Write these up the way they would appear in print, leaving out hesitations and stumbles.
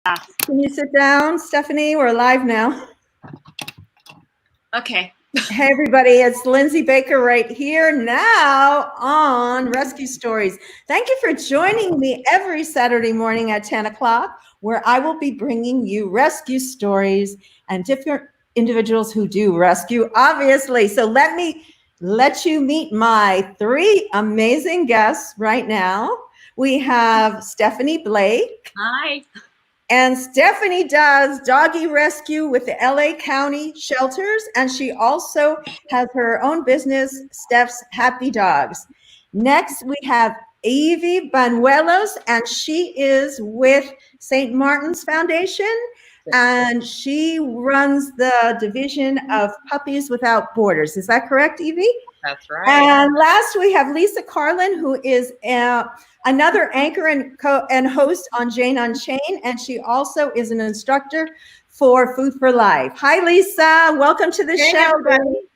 Can you sit down, Stephanie? We're live now. Okay. Hey, everybody. It's Lindsey Baker right here now on Rescue Stories. Thank you for joining me every Saturday morning at 10 o'clock, where I will be bringing you rescue stories and different individuals who do rescue, obviously. So let me let you meet my three amazing guests right now. We have Stephanie Blake. Hi. And Stephanie does doggy rescue with the LA County shelters, and she also has her own business, Steph's Happy Dogs. Next, we have Evie Banuelos, and she is with St. Martin's Foundation, and she runs the division of Puppies Without Borders. Is that correct, Evie? That's right. And last, we have Karlan, who is another anchor and host on JaneUnChained, and she also is an instructor for Food for Life. Hi, Lisa. Welcome to the show. Everybody.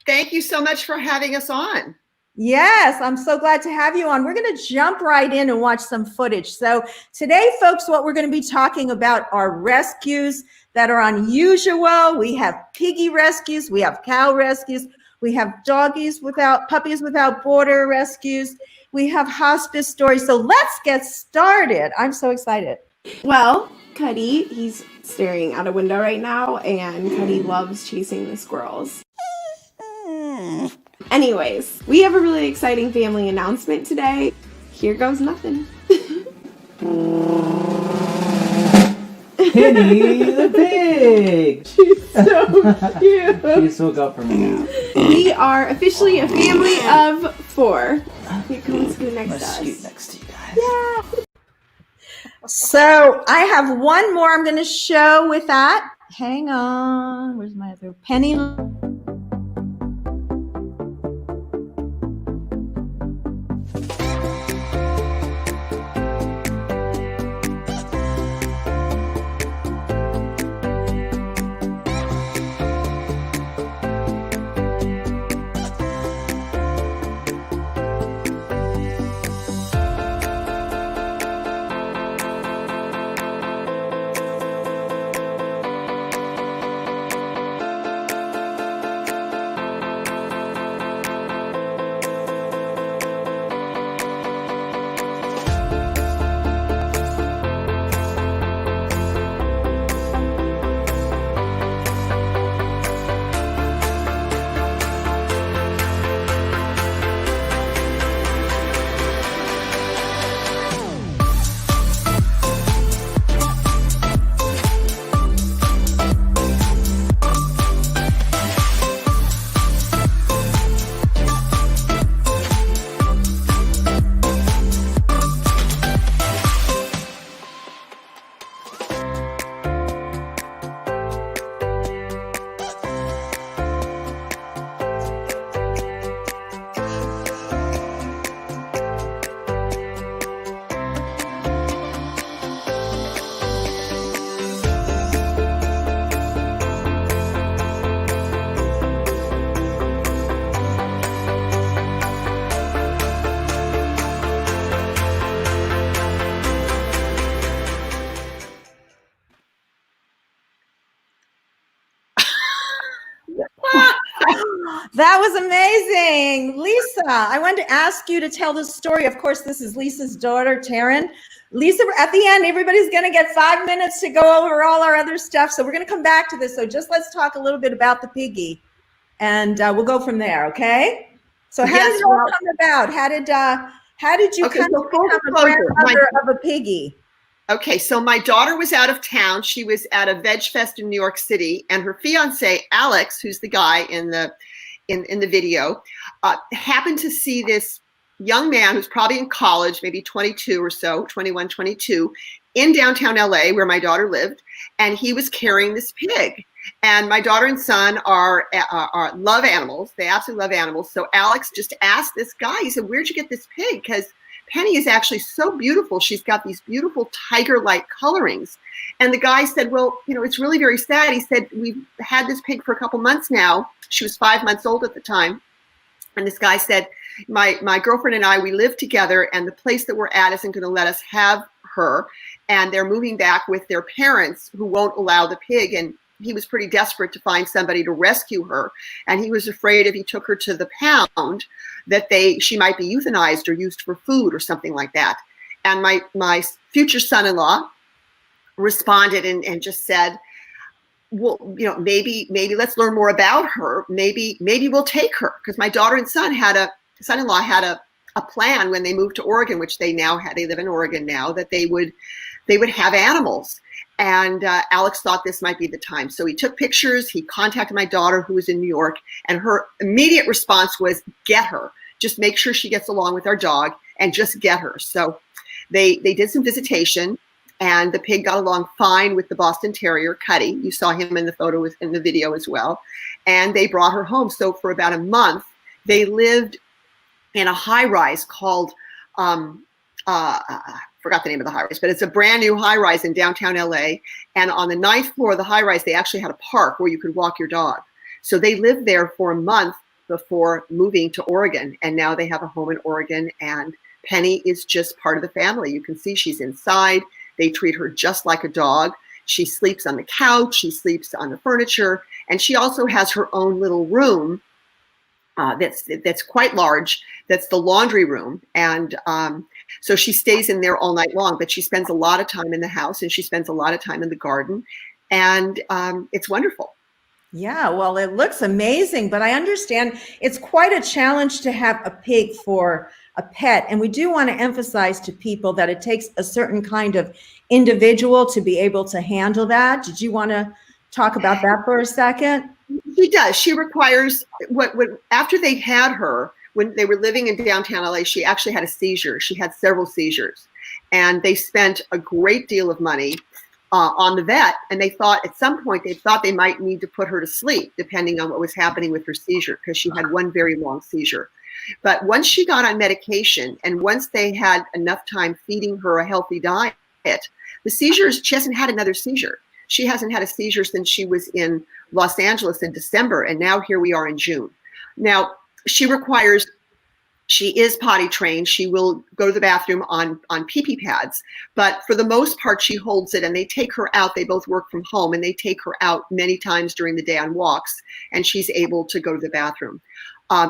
Thank you so much for having us on. Yes, I'm so glad to have you on. We're going to jump right in and watch some footage. So today, folks, what we're going to be talking about are rescues that are unusual. We have piggy rescues. We have cow rescues. We have Puppies Without Border rescues. We have hospice stories. So let's get started. I'm so excited. Well, Cuddy, he's staring out a window right now, and Cuddy loves chasing the squirrels. Anyways, we have a really exciting family announcement today. Here goes nothing. Penny the pig! She's so cute. She just woke up from a nap. We are officially a family of 4. Here comes the next Let's us. scoot next to you guys. Yeah. So I have one more I'm going to show with that. Hang on. Where's my other Penny? That was amazing. Lisa, I wanted to ask you to tell the story. Of course, this is Lisa's daughter, Taryn. Lisa, at the end, everybody's going to get 5 minutes to go over all our other stuff. So we're going to come back to this. So just let's talk a little bit about the piggy, and we'll go from there, okay? So how did it all come about? How did you come to become a grandmother of a piggy? Okay, so my daughter was out of town. She was at a veg fest in New York City, and her fiance, Alex, who's the guy in the video, happened to see this young man who's probably in college, maybe 22 or so, 21, 22, in downtown LA where my daughter lived, and he was carrying this pig. And my daughter and son are love animals. They absolutely love animals. So Alex just asked this guy, he said, "Where'd you get this pig? Because Penny is actually so beautiful. She's got these beautiful tiger-like colorings." And the guy said, "Well, you know, it's really very sad." He said, "We've had this pig for a couple months now." She was 5 months old at the time. And this guy said, my girlfriend and I, we live together, and the place that we're at isn't going to let us have her, and they're moving back with their parents who won't allow the pig. And he was pretty desperate to find somebody to rescue her, and he was afraid if he took her to the pound that she might be euthanized or used for food or something like that. And my future son-in-law responded and just said, well, maybe let's learn more about her. Maybe we'll take her, because my daughter and son-in-law had a plan when they moved to Oregon, which they live in Oregon now, that they would have animals. And Alex thought this might be the time. So he took pictures, he contacted my daughter who was in New York, and her immediate response was, get her. Just make sure she gets along with our dog and just get her. So they did some visitation, and the pig got along fine with the Boston Terrier, Cuddy. You saw him in the photo, in the video as well. And they brought her home. So for about a month, they lived in a high-rise called, forgot the name of the high-rise, but it's a brand new high-rise in downtown LA. And on the 9th floor of the high-rise, they actually had a park where you could walk your dog. So they lived there for a month before moving to Oregon. And now they have a home in Oregon, and Penny is just part of the family. You can see she's inside. They treat her just like a dog. She sleeps on the couch, she sleeps on the furniture, and she also has her own little room that's quite large. That's the laundry room. And so she stays in there all night long, but she spends a lot of time in the house, and she spends a lot of time in the garden. And it's wonderful. Yeah, well, it looks amazing, but I understand it's quite a challenge to have a pig for a pet. And we do want to emphasize to people that it takes a certain kind of individual to be able to handle that. Did you want to talk about that for a second? She does. She requires what after they had her, when they were living in downtown LA, she actually had a seizure. She had several seizures, and they spent a great deal of money on the vet. And they thought at some point they might need to put her to sleep, depending on what was happening with her seizure, because she had one very long seizure. But once she got on medication, and once they had enough time feeding her a healthy diet, the seizures, she hasn't had another seizure. She hasn't had a seizure since she was in Los Angeles in December, and now here we are in June. Now, she is potty trained. She will go to the bathroom on pee-pee pads, but for the most part, she holds it, and they take her out. They both work from home, and they take her out many times during the day on walks, and she's able to go to the bathroom.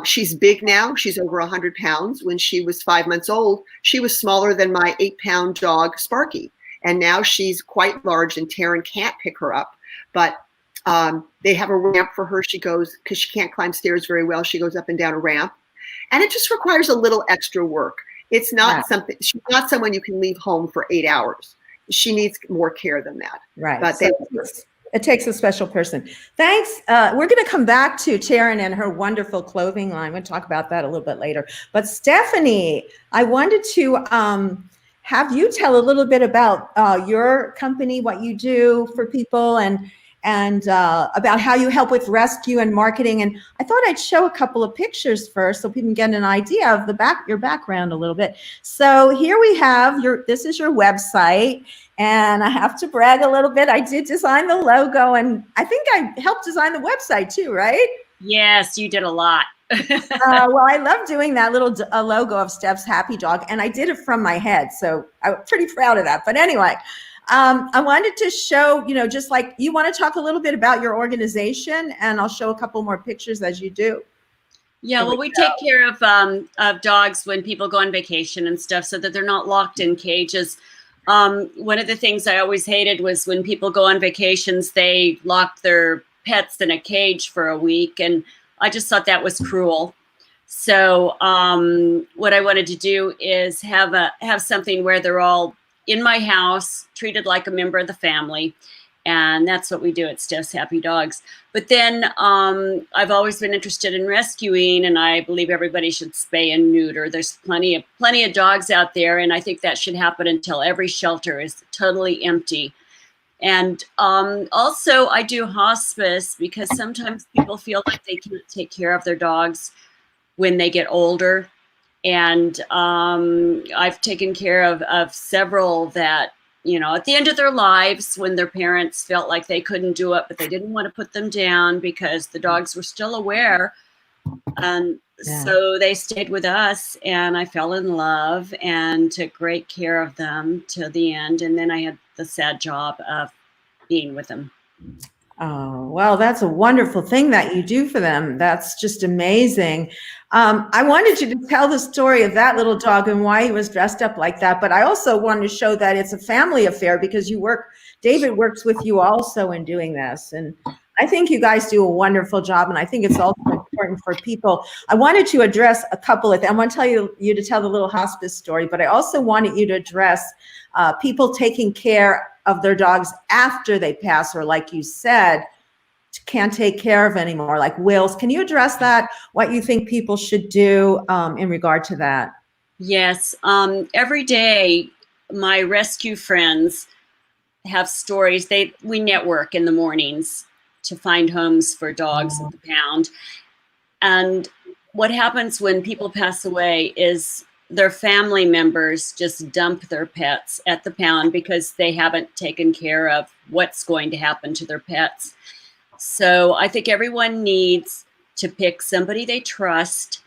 She's big now. She's over 100 pounds. When she was 5 months old, she was smaller than my 8-pound dog, Sparky. And now she's quite large, and Taryn can't pick her up. But they have a ramp for her. She goes, because she can't climb stairs very well, she goes up and down a ramp. And it just requires a little extra work. It's not she's not someone you can leave home for 8 hours. She needs more care than that. Right. But so it takes a special person. Thanks. We're going to come back to Taryn and her wonderful clothing line. We'll talk about that a little bit later. But Stephanie, I wanted to have you tell a little bit about your company, what you do for people, and about how you help with rescue and marketing. And I thought I'd show a couple of pictures first so people can get an idea of your background a little bit. So here we have this is your website. And I have to brag a little bit. I did design the logo, and I think I helped design the website too, right? Yes, you did a lot. Well, I love doing that little logo of Steph's happy dog, and I did it from my head. So I'm pretty proud of that. But anyway, I wanted to show, just like you want to talk a little bit about your organization, and I'll show a couple more pictures as you do. Yeah, well, we take care of dogs when people go on vacation and stuff, so that they're not locked in cages. One of the things I always hated was when people go on vacations, they lock their pets in a cage for a week. And I just thought that was cruel. So what I wanted to do is have something where they're all in my house, treated like a member of the family. And that's what we do at Steph's Happy Dogs. But then I've always been interested in rescuing, and I believe everybody should spay and neuter. There's plenty of dogs out there, and I think that should happen until every shelter is totally empty. And also I do hospice, because sometimes people feel like they can't take care of their dogs when they get older. And I've taken care of several that, at the end of their lives, when their parents felt like they couldn't do it, but they didn't want to put them down because the dogs were still aware. And Yeah. So they stayed with us, and I fell in love and took great care of them till the end. And then I had the sad job of being with them. Oh, well, that's a wonderful thing that you do for them. That's just amazing. I wanted you to tell the story of that little dog and why he was dressed up like that. But I also wanted to show that it's a family affair because David works with you also in doing this. And I think you guys do a wonderful job. And I think it's also important for people. I wanted to address a couple of, I want to tell you to tell the little hospice story, but I also wanted you to address people taking care of their dogs after they pass, or like you said, can't take care of anymore, like wills. Can you address that? What you think people should do in regard to that? Yes. Every day, my rescue friends have stories. We network in the mornings to find homes for dogs at the pound. And what happens when people pass away is their family members just dump their pets at the pound because they haven't taken care of what's going to happen to their pets. So I think everyone needs to pick somebody they trust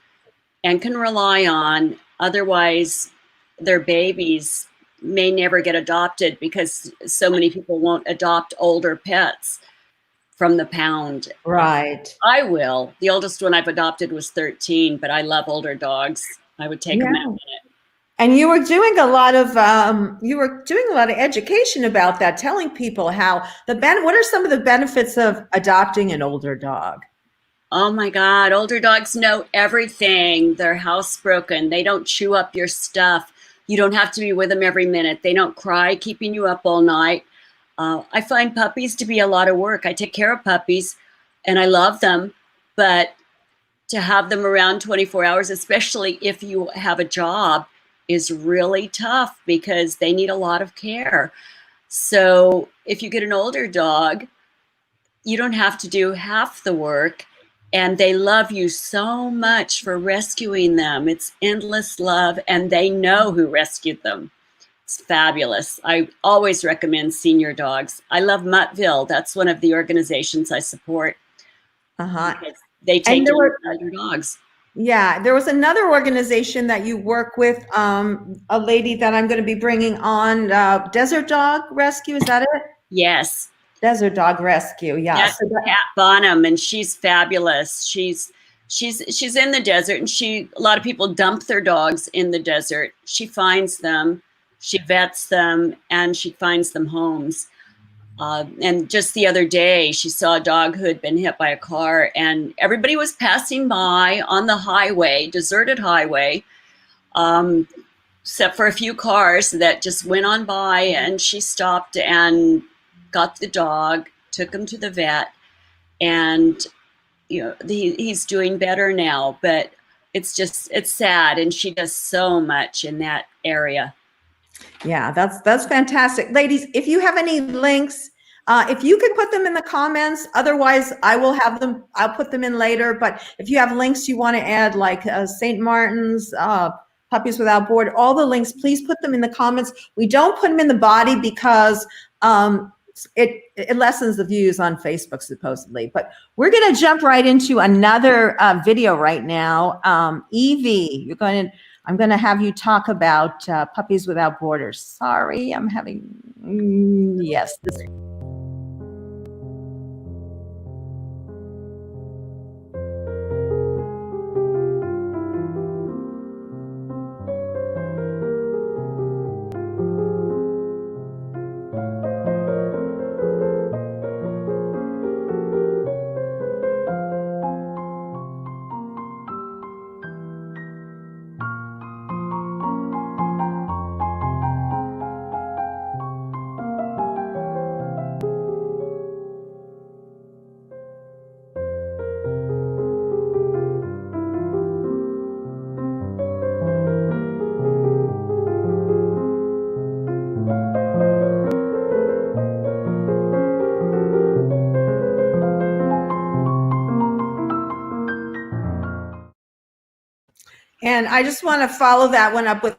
and can rely on. Otherwise, their babies may never get adopted because so many people won't adopt older pets from the pound. Right. I will. The oldest one I've adopted was 13, but I love older dogs. I would take them out. And you were doing a lot of education about that, telling people how what are some of the benefits of adopting an older dog? Oh my God, older dogs know everything. They're housebroken. They don't chew up your stuff. You don't have to be with them every minute. They don't cry, keeping you up all night. I find puppies to be a lot of work. I take care of puppies and I love them, but to have them around 24 hours, especially if you have a job, is really tough because they need a lot of care. So if you get an older dog, you don't have to do half the work, and they love you so much for rescuing them. It's endless love, and they know who rescued them. It's fabulous. I always recommend senior dogs. I love Muttville. That's one of the organizations I support. They take care of older dogs. Yeah, there was another organization that you work with, a lady that I'm going to be bringing on, Desert Dog Rescue. Is that it? Yes. Desert Dog Rescue. Yeah. That's Kat Bonham, and she's fabulous. She's in the desert, and a lot of people dump their dogs in the desert. She finds them, she vets them, and she finds them homes. And just the other day, she saw a dog who had been hit by a car, and everybody was passing by on the highway, deserted highway, except for a few cars that just went on by, and she stopped and got the dog, took him to the vet, and he's doing better now. But it's sad, and she does so much in that area. Yeah, that's fantastic. Ladies, if you have any links, if you could put them in the comments, otherwise I'll put them in later. But if you have links you want to add, like St. Martin's, Puppies Without Borders, all the links, please put them in the comments. We don't put them in the body because it lessens the views on Facebook, supposedly. But we're going to jump right into another video right now. Evie, I'm going to have you talk about Puppies Without Borders. Sorry, I'm having, yes. And I just want to follow that one up with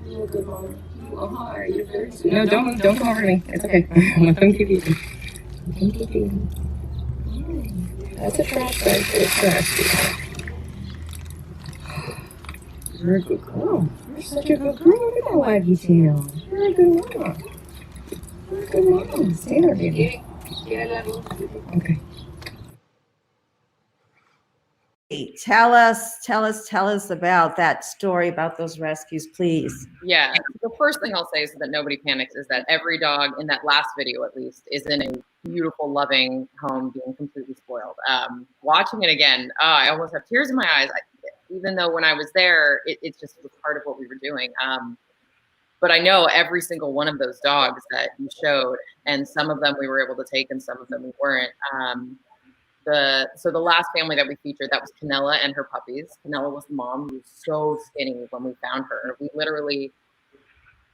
You're a good mom. You are. You're very sweet. No, don't come over to me. It's okay. Let them keep eating. Let them keep eating. That's a trash bag. It's trash. You're a good girl. You're such a good girl. Look at that waggy tail. You're a good mom. You're a good mom. Stay there, baby. Okay. Tell us about that story about those rescues, please. Yeah, the first thing I'll say is that nobody panics is that every dog in that last video, at least, is in a beautiful, loving home being completely spoiled. Watching it again, I almost have tears in my eyes. Even though when I was there, it just was part of what we were doing. But I know every single one of those dogs that you showed, and some of them we were able to take and some of them we weren't. So the last family that we featured, that was Canella and her puppies. Canella was the mom who was so skinny when we found her. We literally,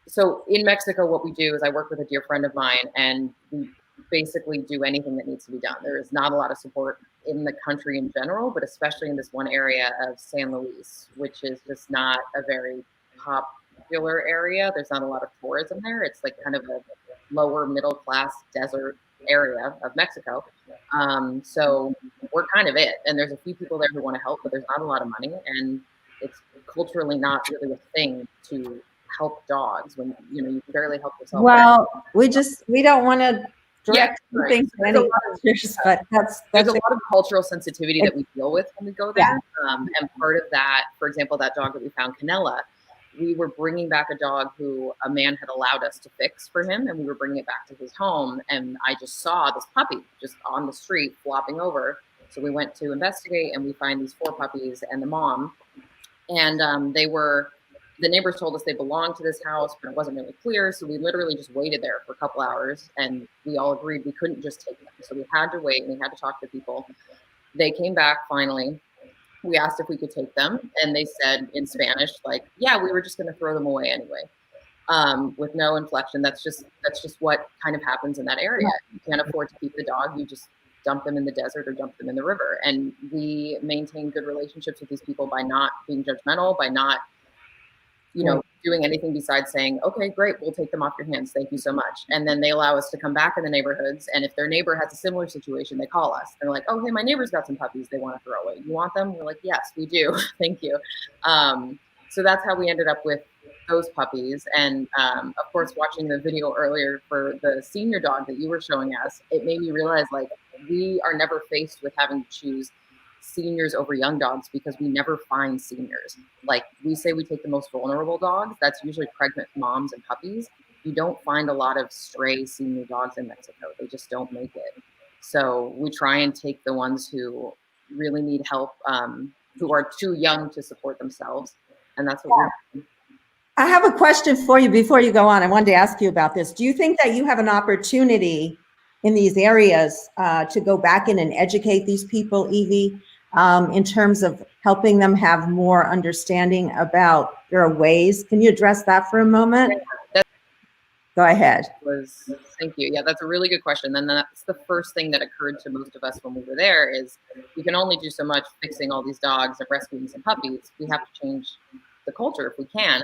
so in Mexico, what we do is I work with a dear friend of mine and we basically do anything that needs to be done. There is not a lot of support in the country in general, but especially in this one area of San Luis, which is just not a very popular area. There's not a lot of tourism there. It's like kind of a lower middle class desert area of Mexico. So we're kind of it. And there's a few people there who want to help, but there's not a lot of money. And it's culturally not really a thing to help dogs when, you know, you can barely help yourself. Well, we don't want to direct right. things to any cultures, but there's a lot of cultural sensitivity that we deal with when we go there. And part of that, for example, that dog that we found, Canella, we were bringing back a dog who a man had allowed us to fix for him, and we were bringing it back to his home. And I just saw this puppy just on the street flopping over. So we went to investigate, and we find these 4 puppies and the mom. And the neighbors told us they belonged to this house, but it wasn't really clear. So we literally just waited there for a couple hours, and we all agreed we couldn't just take them. So we had to wait, and we had to talk to people. They came back finally. We asked if we could take them, and they said in Spanish, like, yeah, we were just going to throw them away anyway, with no inflection. That's just what kind of happens in that area. You can't afford to keep the dog. You just dump them in the desert or dump them in the river. And we maintain good relationships with these people by not being judgmental, by not, you know, doing anything besides saying, okay, great, we'll take them off your hands. Thank you so much. And then they allow us to come back in the neighborhoods. And if their neighbor has a similar situation, they call us. They're like, oh, hey, my neighbor's got some puppies they want to throw away. You want them? We're like, yes, we do. Thank you. So that's how we ended up with those puppies. And of course, watching the video earlier for the senior dog that you were showing us, it made me realize, like, we are never faced with having to choose seniors over young dogs because we never find seniors. Like, we say we take the most vulnerable dogs. That's usually pregnant moms and puppies. You don't find a lot of stray senior dogs in Mexico. They just don't make it. So we try and take the ones who really need help, who are too young to support themselves. And that's what we do. I have a question for you before you go on. I wanted to ask you about this. Do you think that you have an opportunity in these areas to go back in and educate these people, Evie, in terms of helping them have more understanding about their ways? Can you address that for a moment? Yeah, go ahead. Thank you. Yeah, that's a really good question. And that's the first thing that occurred to most of us when we were there is we can only do so much fixing all these dogs and rescuing some puppies. We have to change the culture if we can.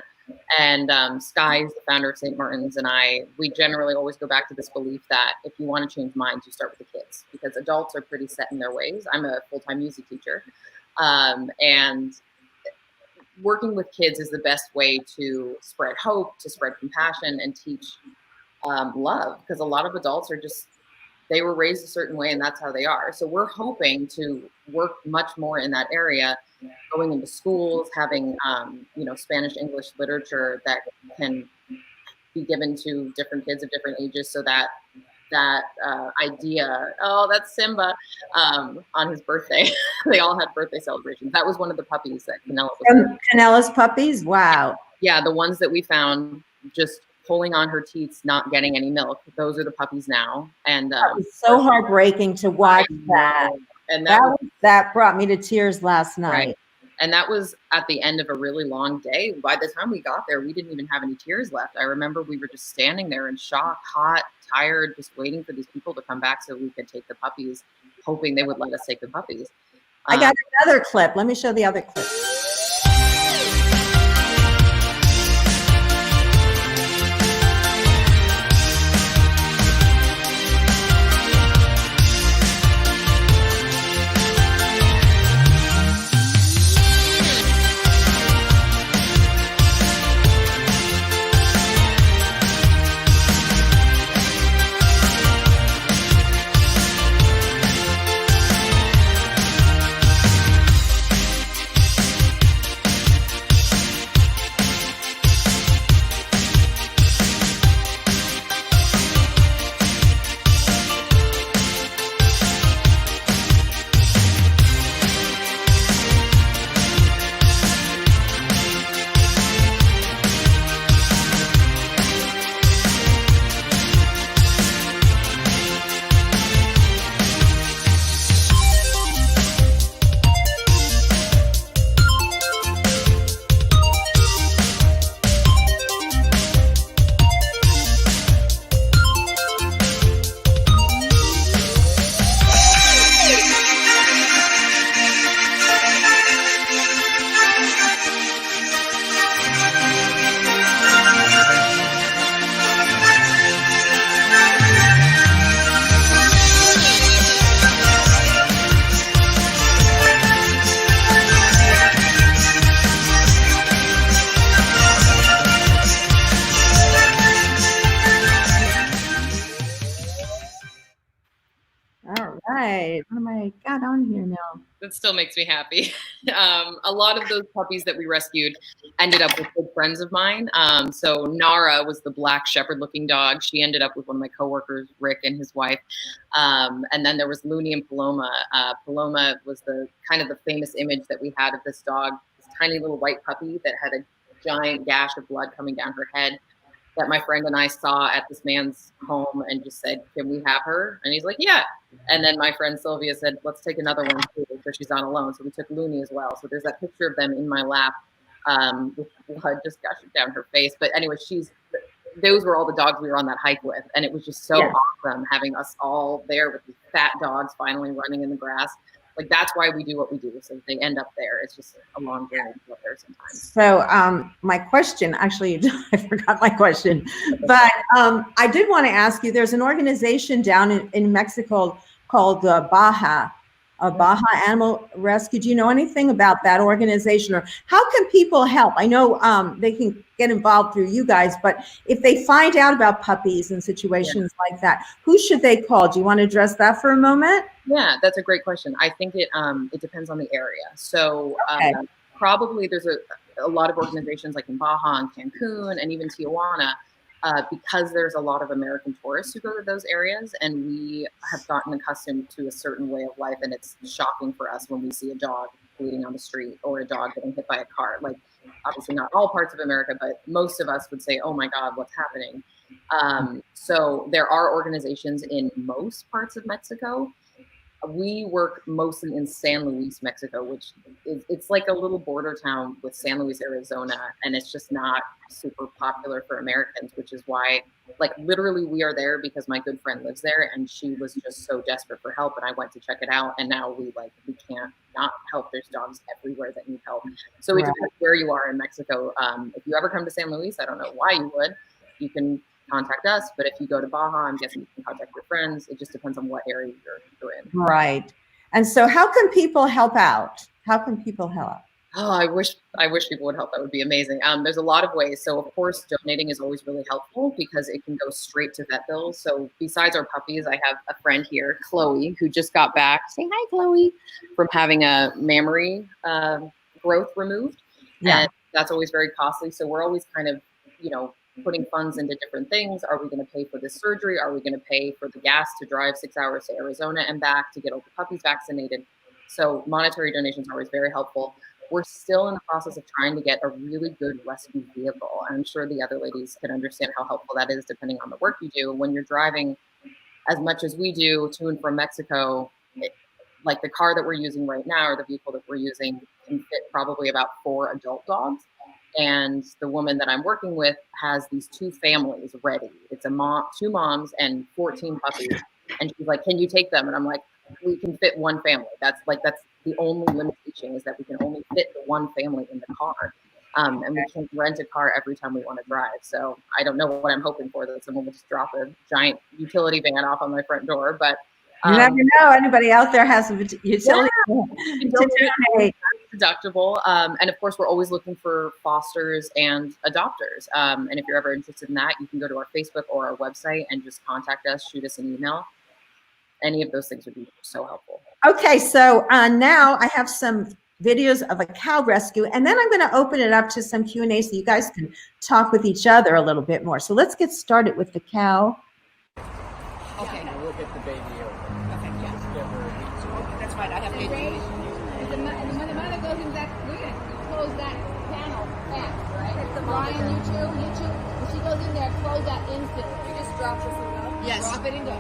And Sky, the founder of St. Martin's, and we generally always go back to this belief that if you want to change minds, you start with the kids, because adults are pretty set in their ways. I'm a full-time music teacher, and working with kids is the best way to spread hope, to spread compassion, and teach love, because a lot of adults are just, they were raised a certain way and that's how they are. So we're hoping to work much more in that area, going into schools, having Spanish English literature that can be given to different kids of different ages, so that idea, oh, that's Simba, on his birthday. They all had birthday celebrations. That was one of the puppies that Canella was. Canella's puppies? Wow. Yeah, the ones that we found just pulling on her teats, not getting any milk. Those are the puppies now. And that was so heartbreaking to watch that. And that brought me to tears last night. Right. And that was at the end of a really long day. By the time we got there, we didn't even have any tears left. I remember we were just standing there in shock, hot, tired, just waiting for these people to come back so we could take the puppies, hoping they would let us take the puppies. I got another clip. Let me show the other clip. Okay, got on here now. That still makes me happy. A lot of those puppies that we rescued ended up with good friends of mine. So Nara was the black shepherd looking dog. She ended up with one of my coworkers, Rick, and his wife. And then there was Looney and Paloma. Paloma was the kind of the famous image that we had of this dog, this tiny little white puppy that had a giant gash of blood coming down her head, that my friend and I saw at this man's home and just said, can we have her? And he's like, yeah. And then my friend Sylvia said, let's take another one too, so she's not alone. So we took Looney as well. So there's that picture of them in my lap with blood just gushing down her face. But anyway, those were all the dogs we were on that hike with. And it was just so awesome having us all there with these fat dogs finally running in the grass. Like, that's why we do what we do. So they end up there. It's just a long journey to get there sometimes. So my question, actually, I forgot my question, but I did want to ask you, there's an organization down in Mexico called Baja Animal Rescue. Do you know anything about that organization, or how can people help? I know they can get involved through you guys, but if they find out about puppies and situations like that, who should they call? Do you want to address that for a moment? Yeah, that's a great question. I think it depends on the area. So probably there's a lot of organizations like in Baja and Cancun and even Tijuana, because there's a lot of American tourists who go to those areas, and we have gotten accustomed to a certain way of life, and it's shocking for us when we see a dog bleeding on the street or a dog getting hit by a car. Like, obviously not all parts of America, but most of us would say, oh my God, what's happening? So there are organizations in most parts of Mexico. We work mostly in San Luis, Mexico, which it's like a little border town with San Luis, Arizona, and it's just not super popular for Americans, which is why, like, literally we are there because my good friend lives there, and she was just so desperate for help, and I went to check it out, and now we can't not help. There's dogs everywhere that need help. So it depends where you are in Mexico. If you ever come to San Luis, I don't know why you would. You can contact us, but if you go to Baja, I'm guessing you can contact your friends. It just depends on what area you're in. Right. And so how can people help out? How can people help? Oh, I wish people would help. That would be amazing. There's a lot of ways. So of course, donating is always really helpful because it can go straight to vet bills. So besides our puppies, I have a friend here, Chloe, who just got back. Say hi, Chloe, from having a mammary growth removed. Yeah. And that's always very costly. So we're always kind of, putting funds into different things. Are we going to pay for this surgery? Are we going to pay for the gas to drive 6 hours to Arizona and back to get all the puppies vaccinated? So monetary donations are always very helpful. We're still in the process of trying to get a really good rescue vehicle. I'm sure the other ladies can understand how helpful that is depending on the work you do. When you're driving as much as we do to and from Mexico, like the car that we're using right now, or the vehicle that we're using, can fit probably about 4 adult dogs. And the woman that I'm working with has these 2 families ready. It's a mom, 2 moms and 14 puppies. And she's like, can you take them? And I'm like, we can fit 1 family. That's the only limitation, is that we can only fit the 1 family in the car. And we can't rent a car every time we want to drive. So I don't know what I'm hoping for, that someone will just drop a giant utility van off on my front door. But you never know. Anybody out there has a utility to donate. Deductible. And of course, we're always looking for fosters and adopters. And if you're ever interested in that, you can go to our Facebook or our website and just contact us, shoot us an email. Any of those things would be so helpful. Okay, so now I have some videos of a cow rescue, and then I'm going to open it up to some Q&A so you guys can talk with each other a little bit more. So let's get started with the cow. Okay. We'll get the baby over. Okay, yeah. Just give her a heat. That's right, I have baby. And the mother goes in that, we're going to close that panel fast, right? Brian, you too. When she goes in there, close that instantly. You just drop this and go? Yes. Drop it and go.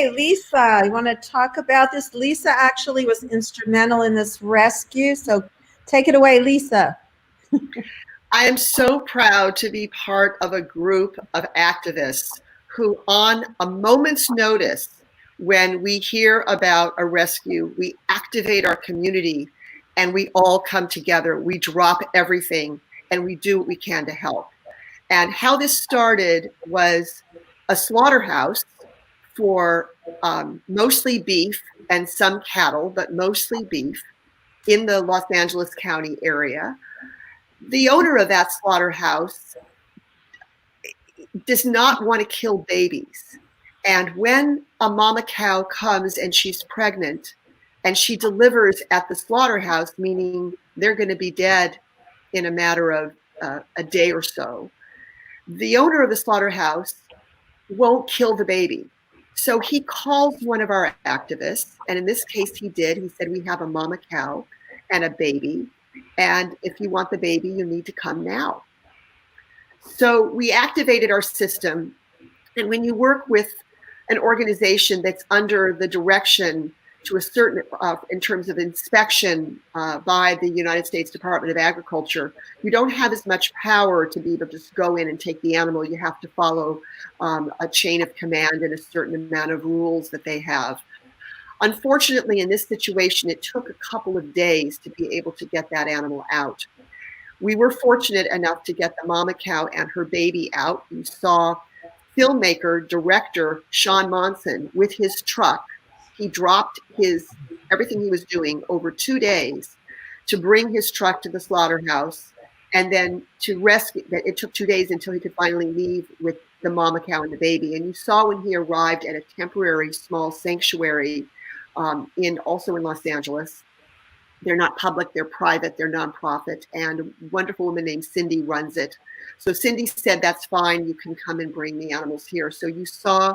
Okay, Lisa, you want to talk about this? Lisa actually was instrumental in this rescue, so take it away, Lisa. I am so proud to be part of a group of activists who, on a moment's notice, when we hear about a rescue, we activate our community and we all come together. We drop everything and we do what we can to help. And how this started was a slaughterhouse for mostly beef and some cattle, but mostly beef in the Los Angeles County area. The owner of that slaughterhouse does not want to kill babies. And when a mama cow comes and she's pregnant and she delivers at the slaughterhouse, meaning they're going to be dead in a matter of a day or so, the owner of the slaughterhouse won't kill the baby. So he calls one of our activists, and in this case he did. He said, we have a mama cow and a baby, and if you want the baby, you need to come now. So we activated our system, and when you work with an organization that's under the direction to a certain, in terms of inspection by the United States Department of Agriculture, you don't have as much power to be able to just go in and take the animal. You have to follow a chain of command and a certain amount of rules that they have. Unfortunately, in this situation, it took a couple of days to be able to get that animal out. We were fortunate enough to get the mama cow and her baby out. You saw filmmaker, director Sean Monson with his truck. He dropped everything he was doing over 2 days to bring his truck to the slaughterhouse, and then to rescue. It took 2 days until he could finally leave with the mama cow and the baby. And you saw when he arrived at a temporary small sanctuary also in Los Angeles. They're not public, they're private, they're nonprofit, and a wonderful woman named Cindy runs it. So Cindy said, that's fine, you can come and bring the animals here. So you saw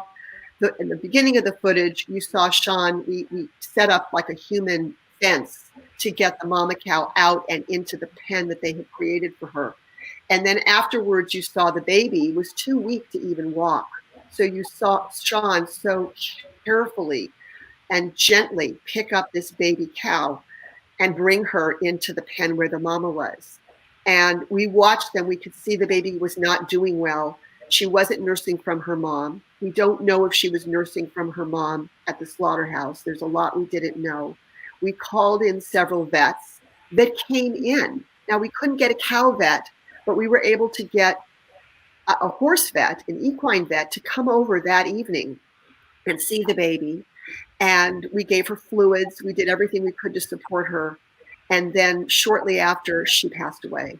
in the beginning of the footage, you saw Sean, we set up like a human fence to get the mama cow out and into the pen that they had created for her. And then afterwards, you saw the baby was too weak to even walk. So you saw Sean so carefully and gently pick up this baby cow and bring her into the pen where the mama was. And we watched them. We could see the baby was not doing well. She wasn't nursing from her mom. We don't know if she was nursing from her mom at the slaughterhouse. There's a lot we didn't know. We called in several vets that came in. Now, we couldn't get a cow vet, but we were able to get a horse vet, an equine vet, to come over that evening and see the baby. And we gave her fluids. We did everything we could to support her. And then shortly after, she passed away.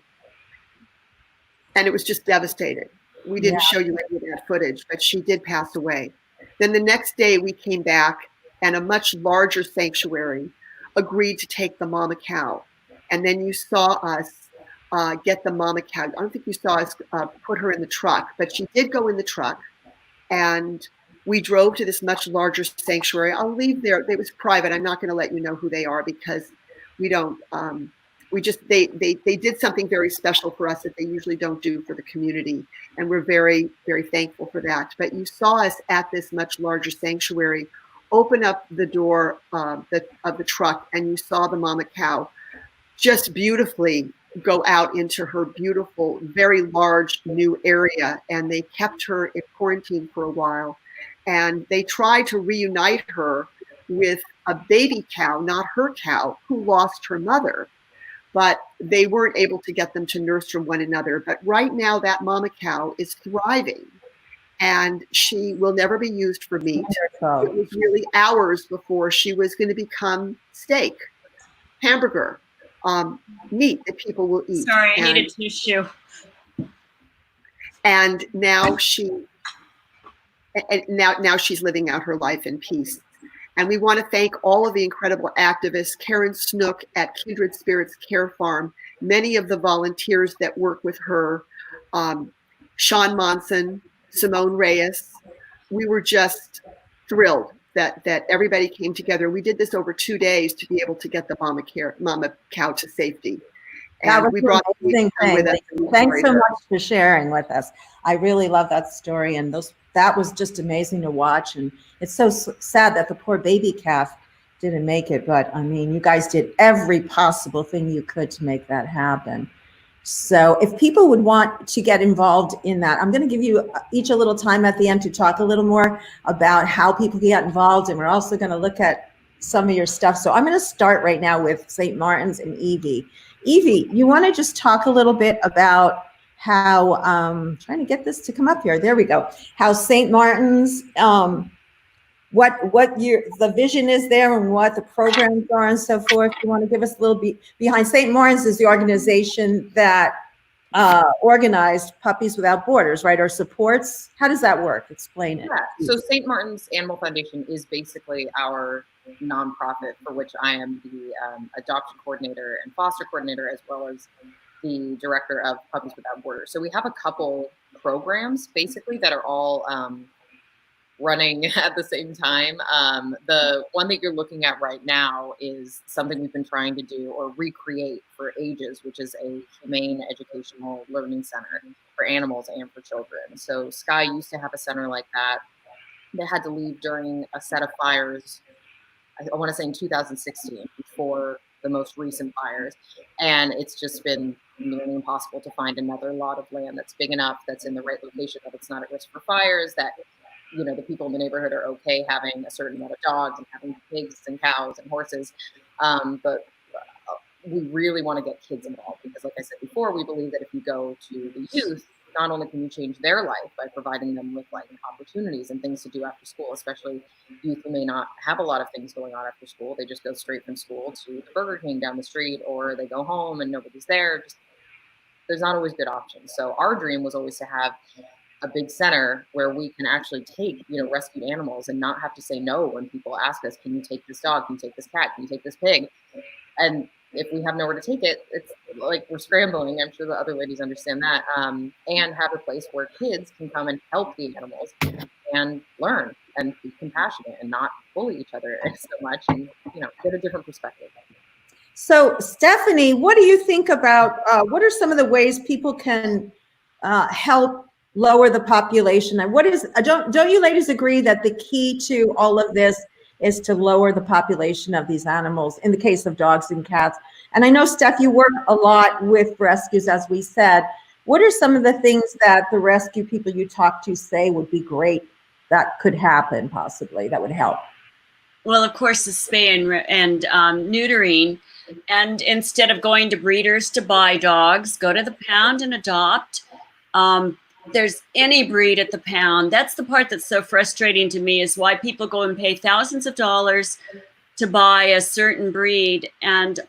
And it was just devastating. We didn't show you any of that footage, but she did pass away. Then the next day we came back, and a much larger sanctuary agreed to take the mama cow. And then you saw us get the mama cow. I don't think you saw us put her in the truck, but she did go in the truck. And we drove to this much larger sanctuary. I'll leave there. It was private. I'm not going to let you know who they are because we don't. They did something very special for us that they usually don't do for the community, and we're very, very thankful for that. But you saw us at this much larger sanctuary, open up the door of the truck, and you saw the mama cow just beautifully go out into her beautiful, very large new area, and they kept her in quarantine for a while. And they tried to reunite her with a baby cow, not her cow, who lost her mother. But they weren't able to get them to nurse from one another. But right now, that mama cow is thriving, and she will never be used for meat. Wonderful. It was really hours before she was going to become steak, hamburger, meat that people will eat. Sorry, I need a tissue. And now now she's living out her life in peace. And we want to thank all of the incredible activists, Karen Snook at Kindred Spirits Care Farm, many of the volunteers that work with her, Sean Monson, Simone Reyes. We were just thrilled that everybody came together. We did this over 2 days to be able to get the mama cow to safety. And we brought amazing thing. With us. Thanks so much for sharing with us. I really love that story, and that was just amazing to watch. And it's so sad that the poor baby calf didn't make it. But I mean, you guys did every possible thing you could to make that happen. So if people would want to get involved in that, I'm going to give you each a little time at the end to talk a little more about how people get involved. And we're also going to look at some of your stuff. So I'm going to start right now with St. Martin's and Evie. Evie, you want to just talk a little bit about how, trying to get this to come up here. There we go. How St. Martin's, what the vision is there and what the programs are and so forth. You want to give us a little behind. St. Martin's is the organization that organized Puppies Without Borders, right? Or supports. How does that work? Explain it. Yeah. So St. Martin's Animal Foundation is basically our nonprofit for which I am the adoption coordinator and foster coordinator, as well as the director of Puppies Without Borders. So we have a couple programs basically that are all running at the same time. The one that you're looking at right now is something we've been trying to do or recreate for ages, which is a humane educational learning center for animals and for children. So Sky used to have a center like that. They had to leave during a set of fires, I want to say in 2016, before the most recent fires. And it's just been nearly impossible to find another lot of land that's big enough, that's in the right location, that it's not at risk for fires, that the people in the neighborhood are okay having a certain amount of dogs and having pigs and cows and horses. But we really want to get kids involved because, like I said before, we believe that if you go to the youth, not only can you change their life by providing them with like opportunities and things to do after school, especially youth who may not have a lot of things going on after school. They just go straight from school to the Burger King down the street, or they go home and nobody's there. There's not always good options. So our dream was always to have a big center where we can actually take, rescued animals and not have to say no when people ask us, can you take this dog? Can you take this cat? Can you take this pig? And if we have nowhere to take it, it's like we're scrambling. I'm sure the other ladies understand that. And have a place where kids can come and help the animals and learn and be compassionate and not bully each other so much and, get a different perspective. So Stephanie, what do you think about, what are some of the ways people can help lower the population? And don't you ladies agree that the key to all of this is to lower the population of these animals in the case of dogs and cats? And I know, Steph, you work a lot with rescues, as we said. What are some of the things that the rescue people you talk to say would be great that could happen possibly, that would help? Well, of course, the spay and neutering. And instead of going to breeders to buy dogs, go to the pound and adopt. There's any breed at the pound. That's the part that's so frustrating to me, is why people go and pay thousands of dollars to buy a certain breed. And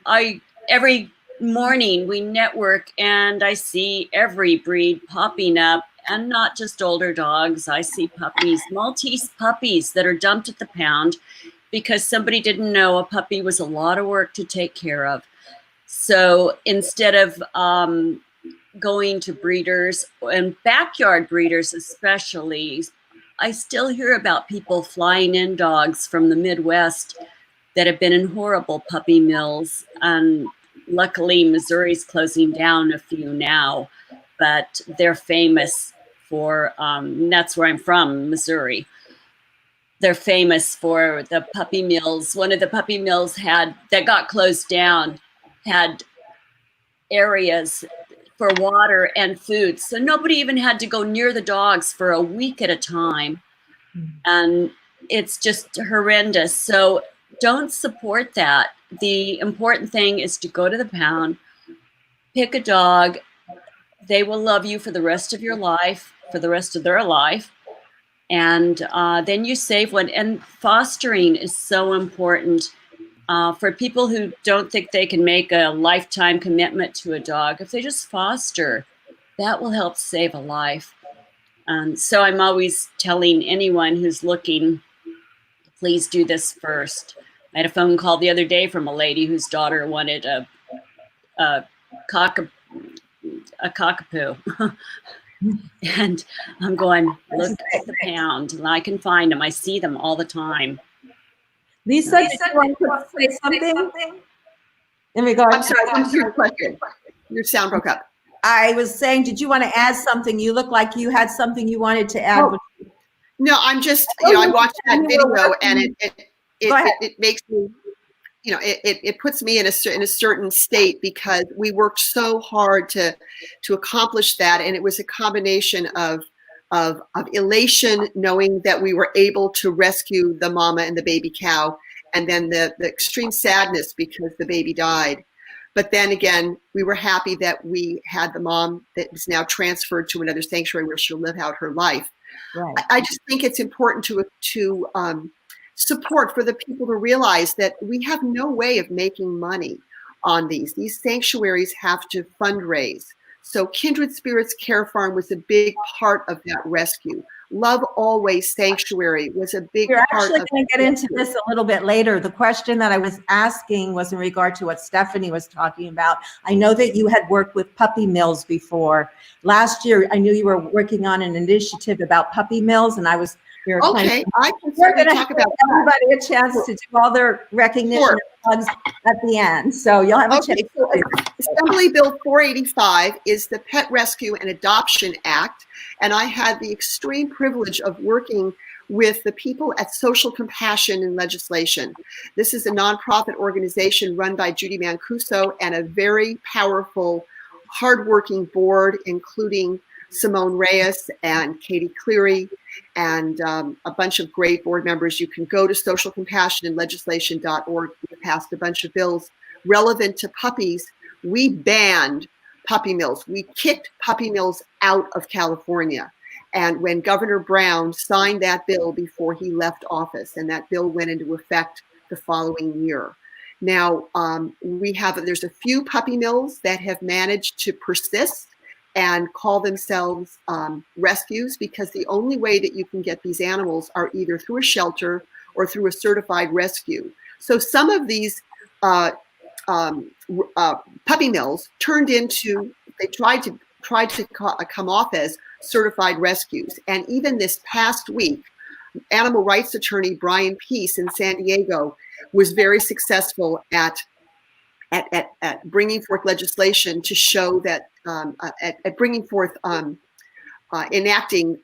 every morning we network and I see every breed popping up, and not just older dogs. I see puppies, Maltese puppies that are dumped at the pound because somebody didn't know a puppy was a lot of work to take care of. So instead of going to breeders and backyard breeders especially, I still hear about people flying in dogs from the Midwest that have been in horrible puppy mills. And luckily Missouri's closing down a few now, but they're famous for, that's where I'm from, Missouri. They're famous for the puppy mills. One of the puppy mills that got closed down had areas for water and food. So nobody even had to go near the dogs for a week at a time. And it's just horrendous. So don't support that. The important thing is to go to the pound, pick a dog. They will love you for the rest of your life, for the rest of their life. And then you save one. And fostering is so important. For people who don't think they can make a lifetime commitment to a dog, if they just foster, that will help save a life. So I'm always telling anyone who's looking, please do this first. I had a phone call the other day from a lady whose daughter wanted a cockapoo. And I'm going, look at the pound, and I can find them. I see them all the time. Lisa, did you want to say something? In regard I'm sorry, what was your question? Your sound broke up. I was saying, did you want to add something? You look like you had something you wanted to add. No, I'm just, I watched that video and it makes me, it puts me in a certain state because we worked so hard to accomplish that. And it was a combination of elation, knowing that we were able to rescue the mama and the baby cow, and then the extreme sadness because the baby died. But then again, we were happy that we had the mom that is now transferred to another sanctuary where she'll live out her life. Right. I just think it's important to support for the people to realize that we have no way of making money on these. These sanctuaries have to fundraise. So Kindred Spirits Care Farm was a big part of that rescue. Love Always Sanctuary was a big part of We're actually going to get into this a little bit later. The question that I was asking was in regard to what Stephanie was talking about. I know that you had worked with puppy mills before. Last year, I knew you were working on an initiative about puppy mills, and we're going to talk about everybody a chance to do all their recognition of plugs at the end. So you'll have a chance. So Assembly Bill 485 is the Pet Rescue and Adoption Act. And I had the extreme privilege of working with the people at Social Compassion in Legislation. This is a nonprofit organization run by Judy Mancuso and a very powerful, hardworking board, including Simone Reyes and Katie Cleary and a bunch of great board members. You can go to socialcompassionandlegislation.org. We passed a bunch of bills relevant to puppies. We banned puppy mills. We kicked puppy mills out of California. And when Governor Brown signed that bill before he left office, and that bill went into effect the following year. Now, there's a few puppy mills that have managed to persist and call themselves rescues, because the only way that you can get these animals are either through a shelter or through a certified rescue. So some of these puppy mills turned into, they tried to come off as certified rescues. And even this past week, animal rights attorney Brian Peace in San Diego was very successful at bringing forth legislation to show that at bringing forth enacting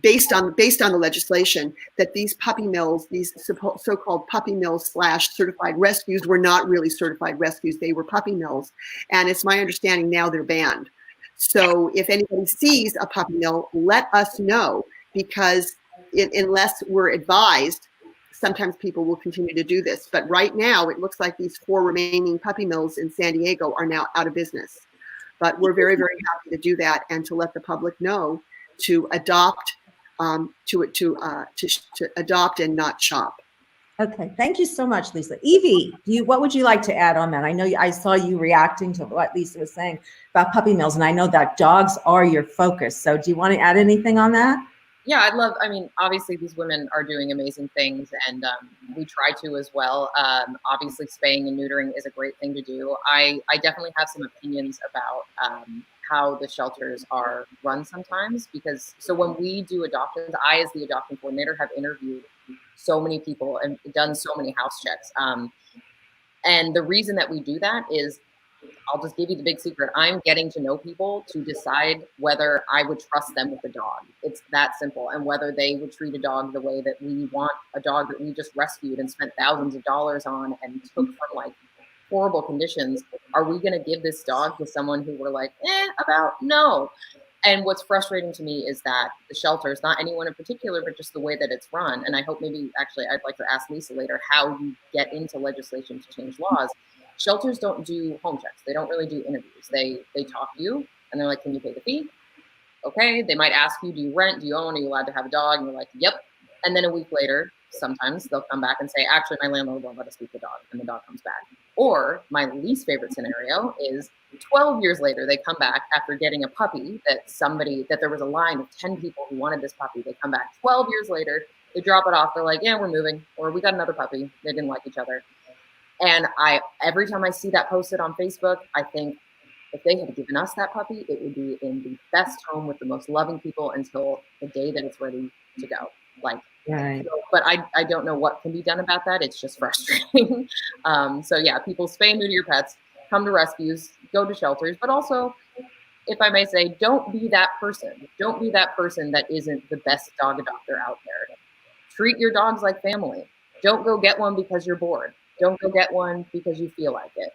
based on the legislation that these puppy mills, these so-called puppy mills / certified rescues, were not really certified rescues. They were puppy mills, and it's my understanding now they're banned. So if anybody sees a puppy mill, let us know, because unless we're advised, sometimes people will continue to do this. But right now, it looks like these 4 remaining puppy mills in San Diego are now out of business. But we're very, very happy to do that and to let the public know to adopt, to adopt and not shop. Okay, thank you so much, Lisa. Evie, what would you like to add on that? I know I saw you reacting to what Lisa was saying about puppy mills, and I know that dogs are your focus. So do you want to add anything on that? Yeah, obviously these women are doing amazing things, and we try to as well. Obviously spaying and neutering is a great thing to do. I definitely have some opinions about how the shelters are run sometimes, because so when we do adoptions, I as the adoption coordinator have interviewed so many people and done so many house checks. And the reason that we do that is, I'll just give you the big secret. I'm getting to know people to decide whether I would trust them with a dog. It's that simple. And whether they would treat a dog the way that we want a dog that we just rescued and spent thousands of dollars on and took from like horrible conditions. Are we going to give this dog to someone who we're like, about? No. And what's frustrating to me is that the shelters, not anyone in particular, but just the way that it's run. And I hope maybe actually I'd like to ask Lisa later how you get into legislation to change laws. Shelters don't do home checks. They don't really do interviews. They talk to you and they're like, can you pay the fee? Okay. They might ask you, do you rent? Do you own? Are you allowed to have a dog? And you're like, yep. And then a week later, sometimes they'll come back and say, actually, my landlord won't let us keep the dog, and the dog comes back. Or my least favorite scenario is 12 years later, they come back after getting a puppy that there was a line of 10 people who wanted this puppy. They come back 12 years later, they drop it off. They're like, yeah, we're moving. Or we got another puppy. They didn't like each other. And every time I see that posted on Facebook, I think if they had given us that puppy, it would be in the best home with the most loving people until the day that it's ready to go. Right. But I don't know what can be done about that. It's just frustrating. So yeah, people spay and neuter your pets, come to rescues, go to shelters, but also if I may say, don't be that person. Don't be that person that isn't the best dog adopter out there. Treat your dogs like family. Don't go get one because you're bored. Don't go get one because you feel like it.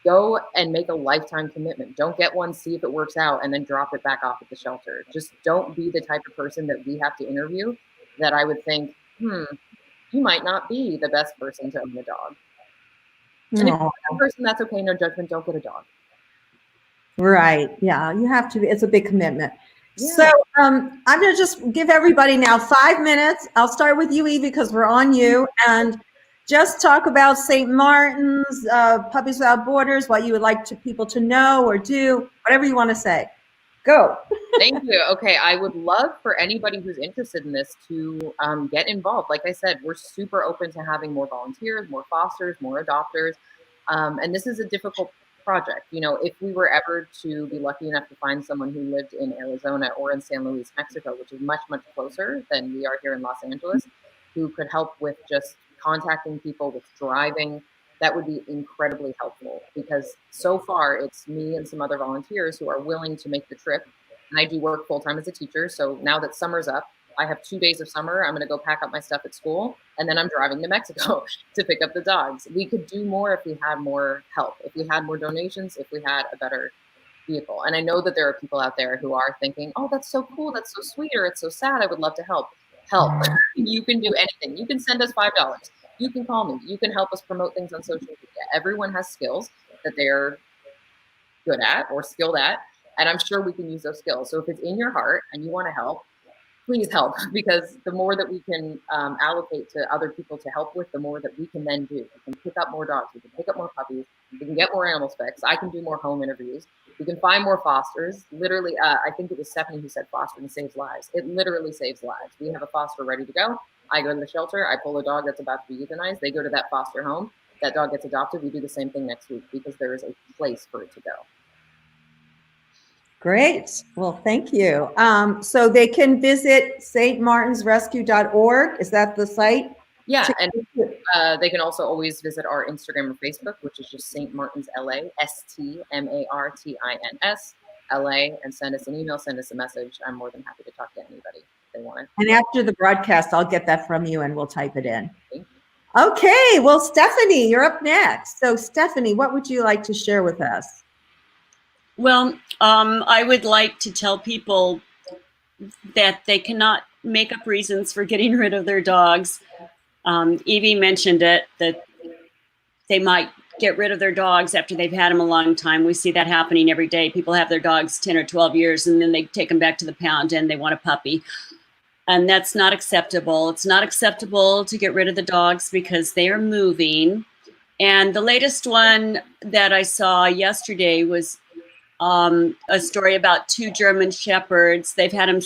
Go and make a lifetime commitment. Don't get one, see if it works out, and then drop it back off at the shelter. Just don't be the type of person that we have to interview that I would think, you might not be the best person to own a dog. And if you're a person, that's okay, no judgment, don't get a dog. Right. Yeah, you have to. It's a big commitment. Yeah. So I'm going to just give everybody now 5 minutes. I'll start with you, Evie, because we're on you. And just talk about St. Martin's, Puppies Without Borders, what you would like people to know or do, whatever you want to say. Go. Thank you. Okay, I would love for anybody who's interested in this to get involved. Like I said, we're super open to having more volunteers, more fosters, more adopters. And this is a difficult project. You know, if we were ever to be lucky enough to find someone who lived in Arizona or in San Luis, Mexico, which is much, much closer than we are here in Los Angeles, who could help with just contacting people, with driving, that would be incredibly helpful, because so far it's me and some other volunteers who are willing to make the trip. And I do work full-time as a teacher. So now that summer's up, I have 2 days of summer. I'm going to go pack up my stuff at school, and then I'm driving to Mexico to pick up the dogs. We could do more if we had more help, if we had more donations, if we had a better vehicle. And I know that there are people out there who are thinking, oh, that's so cool, that's so sweet, or it's so sad, I would love to help. Help. You can do anything. You can send us $5. You can call me. You can help us promote things on social media. Everyone has skills that they're good at or skilled at, and I'm sure we can use those skills. So if it's in your heart and you want to help, please help, because the more that we can allocate to other people to help with, the more that we can then do. We can pick up more dogs, we can pick up more puppies, we can get more animals fixed. I can do more home interviews. We can find more fosters. Literally, I think it was Stephanie who said fostering saves lives. It literally saves lives. We have a foster ready to go. I go to the shelter, I pull a dog that's about to be euthanized. They go to that foster home. That dog gets adopted. We do the same thing next week, because there is a place for it to go. Great. Well, thank you. So they can visit stmartinsrescue.org. Is that the site? Yeah, and they can also always visit our Instagram or Facebook, which is just St. Martin's LA, STMARTINS LA, and send us an email, send us a message. I'm more than happy to talk to anybody if they want it. And after the broadcast, I'll get that from you and we'll type it in. Okay. Well, Stephanie, you're up next. So Stephanie, what would you like to share with us? Well, I would like to tell people that they cannot make up reasons for getting rid of their dogs. Evie mentioned it, that they might get rid of their dogs after they've had them a long time. We see that happening every day. People have their dogs 10 or 12 years, and then they take them back to the pound and they want a puppy. And that's not acceptable. It's not acceptable to get rid of the dogs because they are moving. And the latest one that I saw yesterday was a story about 2 German Shepherds. They've had them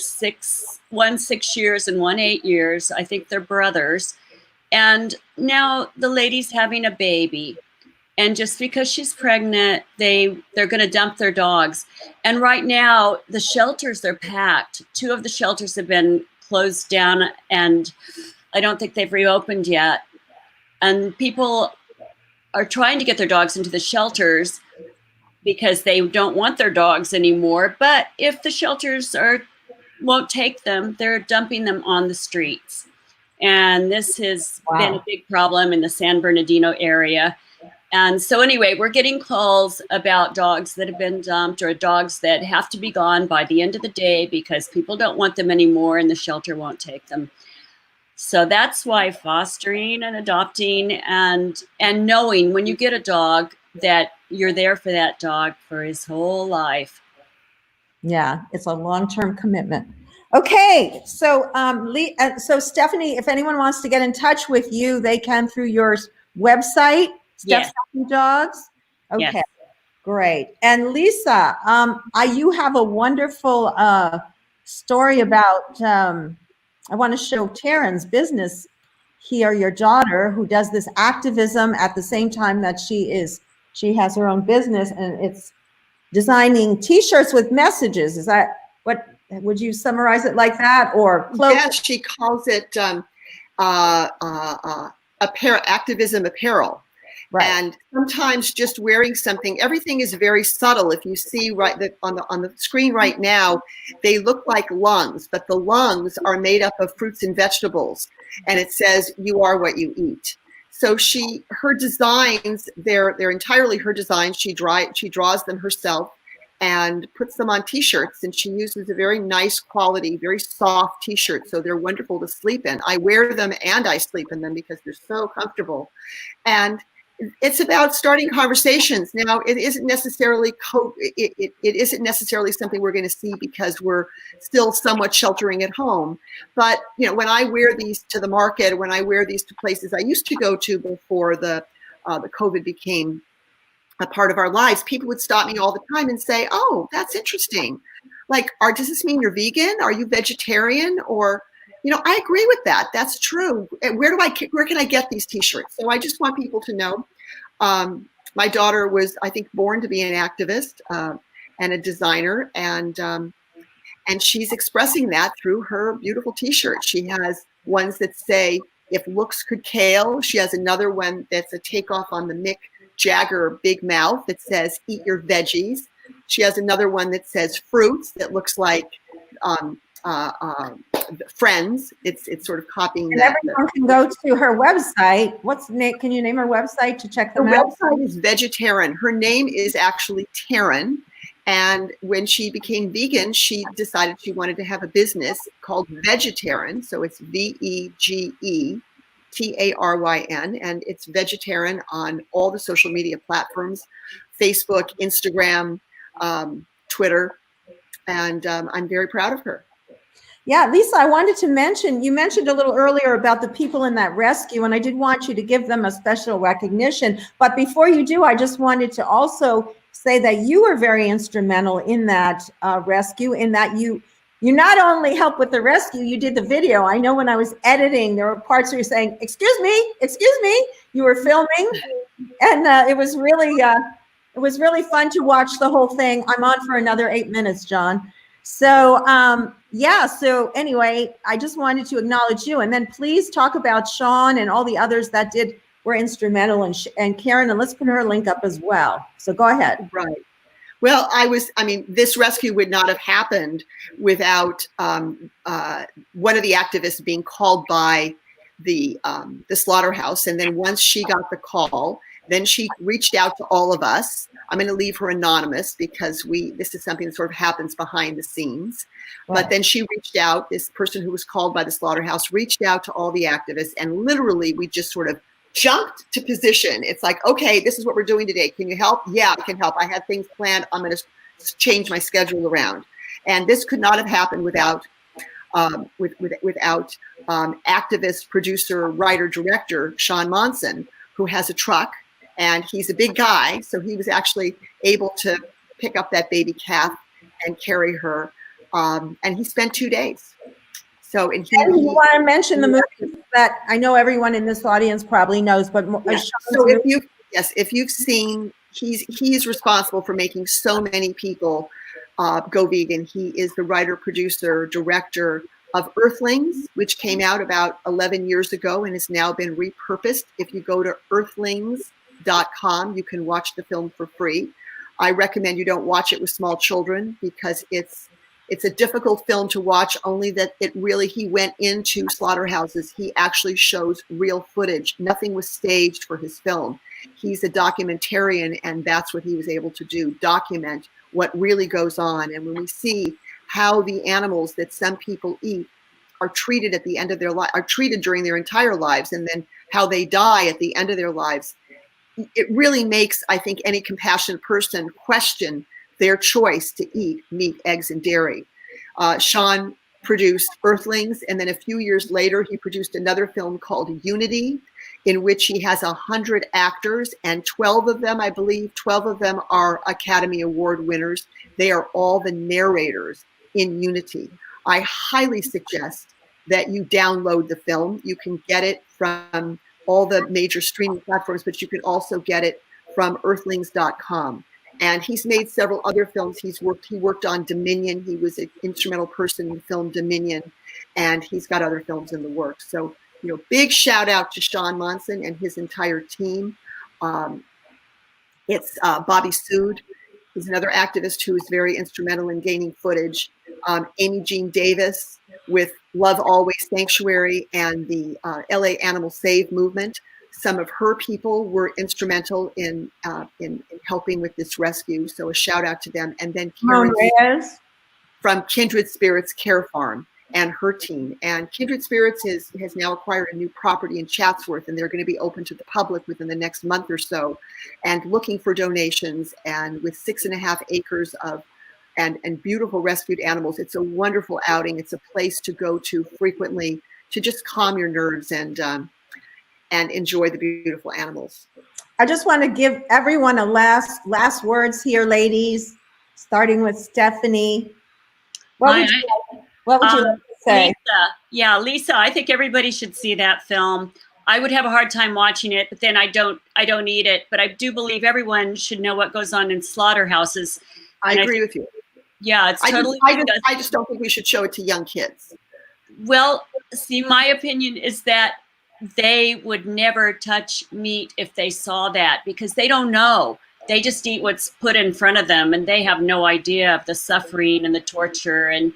one 6 years and one 8 years. I think they're brothers. And now the lady's having a baby. And just because she's pregnant, they're going to dump their dogs. And right now, the shelters are packed. 2 of the shelters have been closed down, and I don't think they've reopened yet. And people are trying to get their dogs into the shelters because they don't want their dogs anymore. But if the shelters won't take them, they're dumping them on the streets. And this has been a big problem in the San Bernardino area. And so anyway, we're getting calls about dogs that have been dumped, or dogs that have to be gone by the end of the day because people don't want them anymore and the shelter won't take them. So that's why fostering and adopting and knowing when you get a dog that you're there for that dog for his whole life. Yeah, it's a long-term commitment. Okay, so so Stephanie, if anyone wants to get in touch with you, they can through your website, Steph Dogs. Okay, yes. Great. And Lisa, you have a wonderful story about. I want to show Taryn's business here, your daughter, who does this activism at the same time that she has her own business, and it's designing T-shirts with messages. Is that what? Would you summarize it like that, or clothes? Yeah, she calls it activism apparel, Right. And sometimes just wearing something, everything is very subtle. If you see on the screen right now, they look like lungs, but the lungs are made up of fruits and vegetables. And it says, "You are what you eat." So her designs, they're entirely her designs. She draws them herself and puts them on t-shirts, and she uses a very nice quality, very soft t-shirt. So they're wonderful to sleep in. I wear them and I sleep in them because they're so comfortable. And it's about starting conversations. Now, it isn't necessarily it isn't necessarily something we're going to see because we're still somewhat sheltering at home. But when I wear these to the market, when I wear these to places I used to go to before the COVID became a part of our lives, people would stop me all the time and say, "Oh, that's interesting. Like, does this mean you're vegan? Are you vegetarian?" Or, I agree with that. That's true. Where can I get these t-shirts? So I just want people to know. My daughter was, I think, born to be an activist and a designer, and she's expressing that through her beautiful t-shirts. She has ones that say, "If looks could kill." She has another one that's a takeoff on the Mick Jagger Big Mouth that says, "Eat your veggies." She has another one that says fruits that looks like Friends. It's sort of copying and that. Everyone can go to her website. Can you name her website to check them out? Her website is Vegetarian. Her name is actually Taryn. And when she became vegan, she decided she wanted to have a business called Vegetarian. So it's VEGETARYN, and it's Vegetarian on all the social media platforms, Facebook, Instagram, Twitter. And I'm very proud of her. Yeah, Lisa, I wanted to mention, you mentioned a little earlier about the people in that rescue, and I did want you to give them a special recognition. But before you do, I just wanted to also say that you were very instrumental in that rescue, in that you not only helped with the rescue, you did the video. I know when I was editing, there were parts where you're saying, excuse me, you were filming. And it was really fun to watch the whole thing. I'm on for another 8 minutes, John. So, so anyway, I just wanted to acknowledge you, and then please talk about Sean and all the others that were instrumental, and Karen, and let's put her link up as well. So go ahead. Right. Well, this rescue would not have happened without one of the activists being called by the slaughterhouse. And then once she got the call, then she reached out to all of us. I'm going to leave her anonymous because this is something that sort of happens behind the scenes. Right. But then she reached out, this person who was called by the slaughterhouse reached out to all the activists, and literally we just sort of jumped to position. It's like, okay, this is what we're doing today. Can you help? Yeah, I can help. I had things planned. I'm going to change my schedule around. And this could not have happened without activist, producer, writer, director, Sean Monson, who has a truck. And he's a big guy, so he was actually able to pick up that baby calf and carry her. And he spent 2 days. So, and you want to mention the movie that I know everyone in this audience probably knows, but so if you've seen, he's responsible for making so many people go vegan. He is the writer, producer, director of Earthlings, which came out about 11 years ago and has now been repurposed. If you go to Earthlings.com, you can watch the film for free. I recommend you don't watch it with small children because it's a difficult film to watch, only that he went into slaughterhouses. He actually shows real footage. Nothing was staged for his film. He's a documentarian, and that's what he was able to do, document what really goes on. And when we see how the animals that some people eat are treated at the end of their life, are treated during their entire lives, and then how they die at the end of their lives, it really makes, I think, any compassionate person question their choice to eat meat, eggs, and dairy. Sean produced Earthlings, and then a few years later, he produced another film called Unity, in which he has 100 actors, and 12 of them, I believe, 12 of them are Academy Award winners. They are all the narrators in Unity. I highly suggest that you download the film. You can get it from all the major streaming platforms, but you can also get it from Earthlings.com. And he's made several other films. He worked on Dominion. He was an instrumental person in the film Dominion, and he's got other films in the works. So, big shout out to Sean Monson and his entire team. It's Bobby Sood, who's another activist who is very instrumental in gaining footage. Amy Jean Davis with Love Always Sanctuary and the LA Animal Save movement. Some of her people were instrumental in helping with this rescue. So a shout out to them. And then Karen from Kindred Spirits Care Farm and her team. And Kindred Spirits has now acquired a new property in Chatsworth, and they're going to be open to the public within the next month or so, and looking for donations. And with 6.5 acres of and beautiful rescued animals, it's a wonderful outing. It's a place to go to frequently to just calm your nerves and enjoy the beautiful animals. I just want to give everyone a last words here, ladies, starting with Stephanie. What would you like to say? Lisa, I think everybody should see that film. I would have a hard time watching it, but then I don't need it. But I do believe everyone should know what goes on in slaughterhouses. I agree with you. Yeah, it's totally. I just don't think we should show it to young kids. Well, see, my opinion is that they would never touch meat if they saw that, because they don't know. They just eat what's put in front of them, and they have no idea of the suffering and the torture and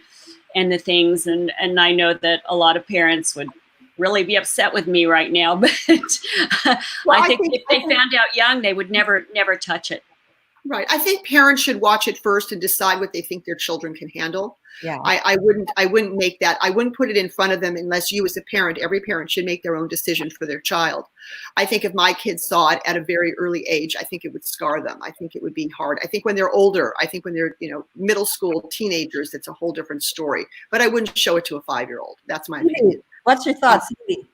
the things. And I know that a lot of parents would really be upset with me right now, but I think if they found out young, they would never touch it. Right. I think parents should watch it first and decide what they think their children can handle. Yeah. I wouldn't make that. I wouldn't put it in front of them unless you as a parent, every parent should make their own decision for their child. I think if my kids saw it at a very early age, I think it would scar them. I think it would be hard. I think when they're older, I think when they're, middle school, teenagers, it's a whole different story. But I wouldn't show it to a 5-year-old. That's my opinion. What's your thoughts, Evie?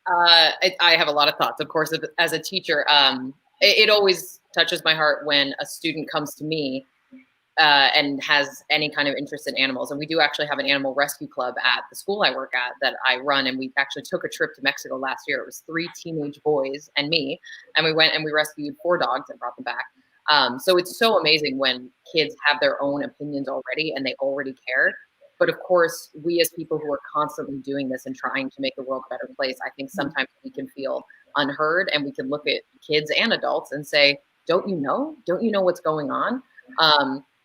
I have a lot of thoughts, of course, as a teacher. It always touches my heart when a student comes to me and has any kind of interest in animals. And we do actually have an animal rescue club at the school I work at that I run. And we actually took a trip to Mexico last year. It was 3 teenage boys and me. And we went and we rescued 4 dogs and brought them back. So it's so amazing when kids have their own opinions already and they already care. But of course, we as people who are constantly doing this and trying to make the world a better place, I think sometimes we can feel unheard, and we can look at kids and adults and say, don't you know what's going on?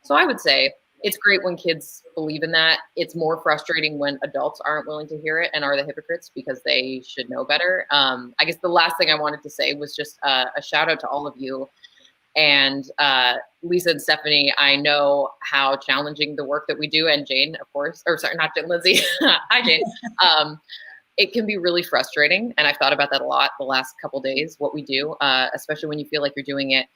So I would say it's great when kids believe in that. It's more frustrating when adults aren't willing to hear it and are the hypocrites because they should know better. I guess the last thing I wanted to say was just a shout out to all of you. And Lisa and Stephanie, I know how challenging the work that we do, and Jane, of course, or sorry, not Jane, Lindsey. Hi, Jane. It can be really frustrating. And I've thought about that a lot the last couple days, what we do, especially when you feel like you're doing it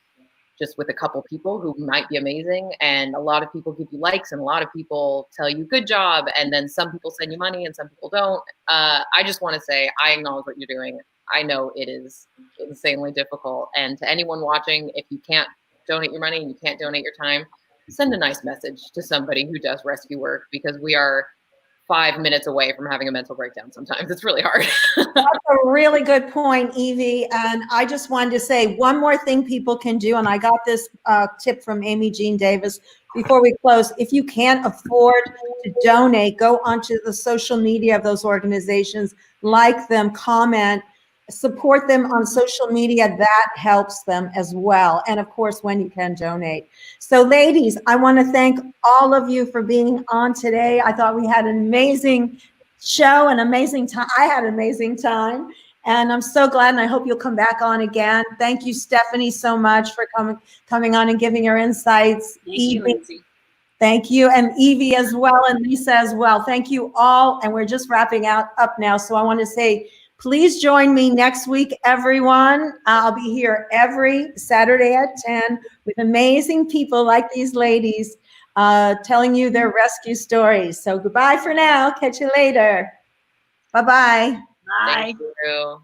just with a couple people who might be amazing. And a lot of people give you likes and a lot of people tell you good job. And then some people send you money and some people don't. I just want to say, I acknowledge what you're doing. I know it is insanely difficult. And to anyone watching, if you can't donate your money and you can't donate your time, send a nice message to somebody who does rescue work, because we are 5 minutes away from having a mental breakdown sometimes. It's really hard. That's a really good point, Evie. And I just wanted to say one more thing people can do. And I got this tip from Amy Jean Davis before we close. If you can't afford to donate, go onto the social media of those organizations, like them, comment, support them on social media. That helps them as well. And of course, when you can donate. So ladies, I want to thank all of you for being on today. I thought we had an amazing show, an amazing time. I had an amazing time, and I'm so glad, and I hope you'll come back on again. Thank you, Stephanie, so much for coming on and giving your insights. Thank you, Lindsey. Thank you, and Evie as well, and Lisa as well. Thank you all, and we're just wrapping up now. So I want to say, please join me next week, everyone. I'll be here every Saturday at 10 with amazing people like these ladies telling you their rescue stories. So goodbye for now. Catch you later. Bye-bye. Bye. Thank you.